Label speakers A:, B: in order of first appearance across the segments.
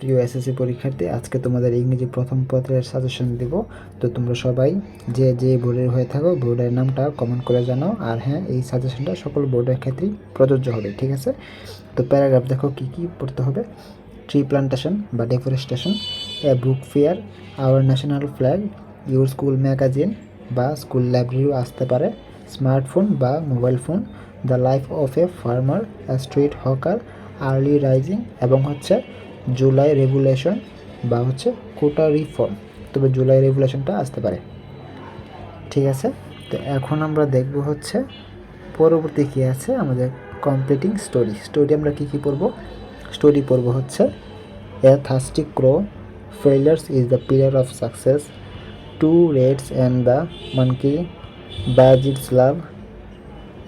A: প্রিয় এসএসসি পরীক্ষার্থী, আজকে তোমাদের ইংরেজি প্রথম পত্রের সাজেশন দিব। তো তোমরা সবাই যে যে বোর্ডের হয়ে থাকো বোর্ডের নামটা কমেন্ট করে জানাও। আর হ্যাঁ, এই সাজেশনটা সকল বোর্ডের ক্ষেত্রেই প্রযোজ্য হবে, ঠিক আছে? তো প্যারাগ্রাফ দেখো কী কী পড়তে হবে। ট্রি প্লান্টেশন বা deforestation, A book fair, our national flag, your school magazine বা স্কুল লাইব্রেরিও আসতে পারে, স্মার্টফোন বা mobile phone, the life of a farmer, a street hawker, early rising এবং হচ্ছে জুলাই রেভুলেশন বা হচ্ছে কোটা রিফর্ম। তবে জুলাই রেভুলেশনটা আসতে পারে, ঠিক আছে? তো এখন আমরা দেখব হচ্ছে পরবর্তী কী আছে আমাদের কমপ্লিটিং স্টোরি। স্টোরি আমরা কী কী পড়ব? স্টোরি পড়ব হচ্ছে a thirsty crow, failures is the pillar of success, two reds and the monkey, buzz it's love,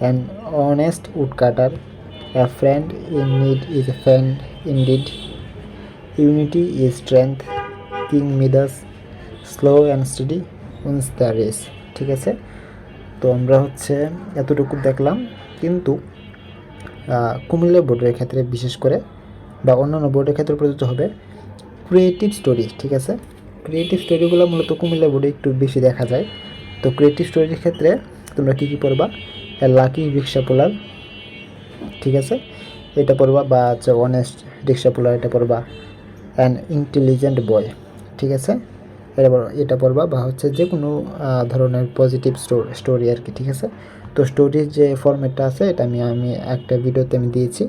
A: an honest woodcutter, a friend in need is a friend indeed, unity is strength, King Midas, slow and steady wins the race. ঠিক আছে? তো আমরা হচ্ছে এতটুকু দেখলাম, কিন্তু কুমিল্লা বোর্ডের ক্ষেত্রে বিশেষ করে বা অন্যান্য বোর্ডের ক্ষেত্রে প্রযোজ্য হবে ক্রিয়েটিভ স্টোরি। ঠিক আছে? ক্রিয়েটিভ স্টোরিগুলো মূলত কুমিল্লা বোর্ডে একটু বেশি দেখা যায়। তো ক্রিয়েটিভ স্টোরির ক্ষেত্রে তোমরা কী কী পড়বা? লাকি রিক্সা পোলার, ঠিক আছে, এটা পড়বা, বা হচ্ছে অনেস্ট রিক্সা পোলার এটা পড়বা, অ্যান ইন্টেলিজেন্ট বয়, ঠিক আছে, এটা পড়বা, বা হচ্ছে যে কোনো ধরনের পজিটিভ স্টোরি আর কি। ঠিক আছে? তো স্টোরির যে ফরম্যাটটা আছে এটা আমি একটা ভিডিওতে আমি দিয়েছি,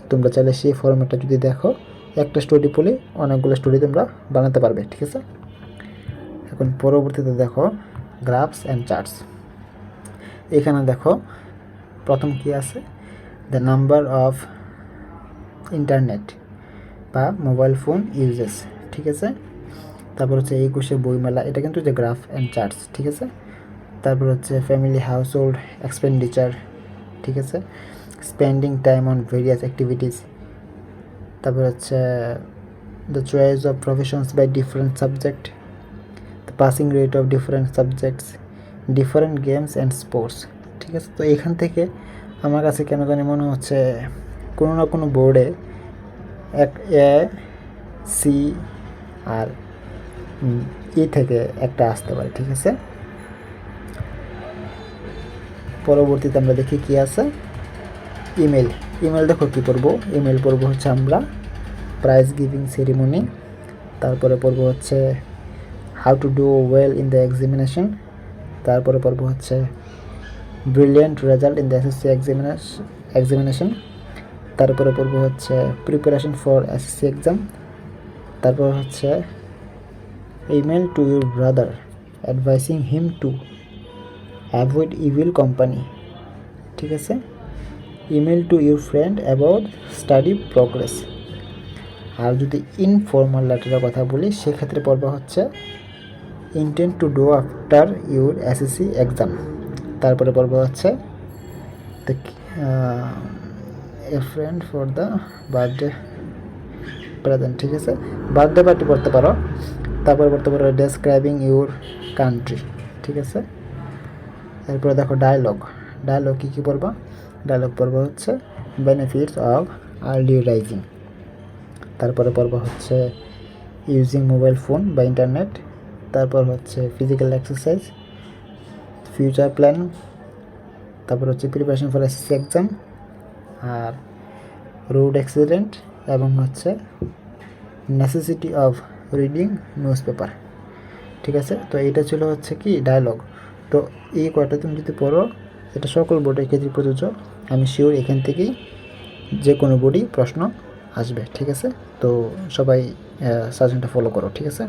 A: তোমরা চাইলে সেই ফরম্যাটটা যদি দেখো, একটা স্টোরি পড়লে অনেকগুলো স্টোরি তোমরা বানাতে পারবে। ঠিক আছে? এখন পরবর্তীতে দেখো গ্রাফস অ্যান্ড চার্টস। এখানে দেখো প্রথম কি আছে, দ্য নাম্বার অফ ইন্টারনেট বা মোবাইল ফোন ইউজেস, ঠিক আছে। তারপর হচ্ছে 21শে বইমেলা, এটা কিন্তু যে গ্রাফ অ্যান্ড চার্টস, ঠিক আছে। তারপর হচ্ছে ফ্যামিলি হাউস হোল্ড এক্সপেন্ডিচার, ঠিক আছে, spending time on various activities. তারপর হচ্ছে the choice of professions by different subject, the passing rate of different subjects, different games and sports. ঠিক আছে? তো এখান থেকে আমার কাছে কেন জানি মনে হচ্ছে কোনো না কোনো বোর্ডে এক এ সি আর ই থেকে একটা আসতে পারে। ঠিক আছে? পরবর্তীতে আমরা দেখি কি আছে, ইমেল। ইমেল দেখো কী পড়বো, ইমেল পড়বো হচ্ছে আমরা প্রাইজ গিভিং সেরিমনি। তারপরে পড়বো হচ্ছে how to do well in the examination. তারপরে পড়বো হচ্ছে brilliant result in the SSC examination. তারপরে পড়বো হচ্ছে প্রিপারেশন ফর এসএসসি এক্সাম। তারপর হচ্ছে email to your brother advising him to avoid evil company, ঠিক আছে। Email to your friend about study progress. আর যদি ইনফর্মাল লেটারের কথা বলি সেক্ষেত্রে পড়বা হচ্ছে intent to do after your SSC exam. তারপরে পড়বা হচ্ছে a friend for the birthday present, ঠিক আছে, বার্থডে পার্টি পড়তে পারো। তারপরে পড়তে পারো ডেসক্রাইবিং ইউর কান্ট্রি, ঠিক আছে। এরপরে দেখো ডায়লগ। ডায়লগ কী কী পড়বা? ডায়লগ পড়বা হচ্ছে বেনিফিটস অফ আর্লি রাইজিং। তারপরে পড়বা হচ্ছে ইউজিং মোবাইল ফোন বা ইন্টারনেট। তারপর হচ্ছে ফিজিক্যাল এক্সারসাইজ, ফিউচার প্ল্যান। তারপর হচ্ছে প্রিপারেশন ফর এসএসসি এক্সাম, আর রোড অ্যাক্সিডেন্ট, এবং হচ্ছে necessity of reading newspaper, ঠিক আছে। তো এইটা ছিল হচ্ছে কি ডায়লগ। তো এই কয়টা তুমি যদি পড়ো, এটা সকল বোর্ডের ক্ষেত্রে প্রযোজ্য। আমি শিওর এখান থেকেই যে কোনো বোর্ডই প্রশ্ন আসবে, ঠিক আছে। তো সবাই সাজেশনটা ফলো করো, ঠিক আছে।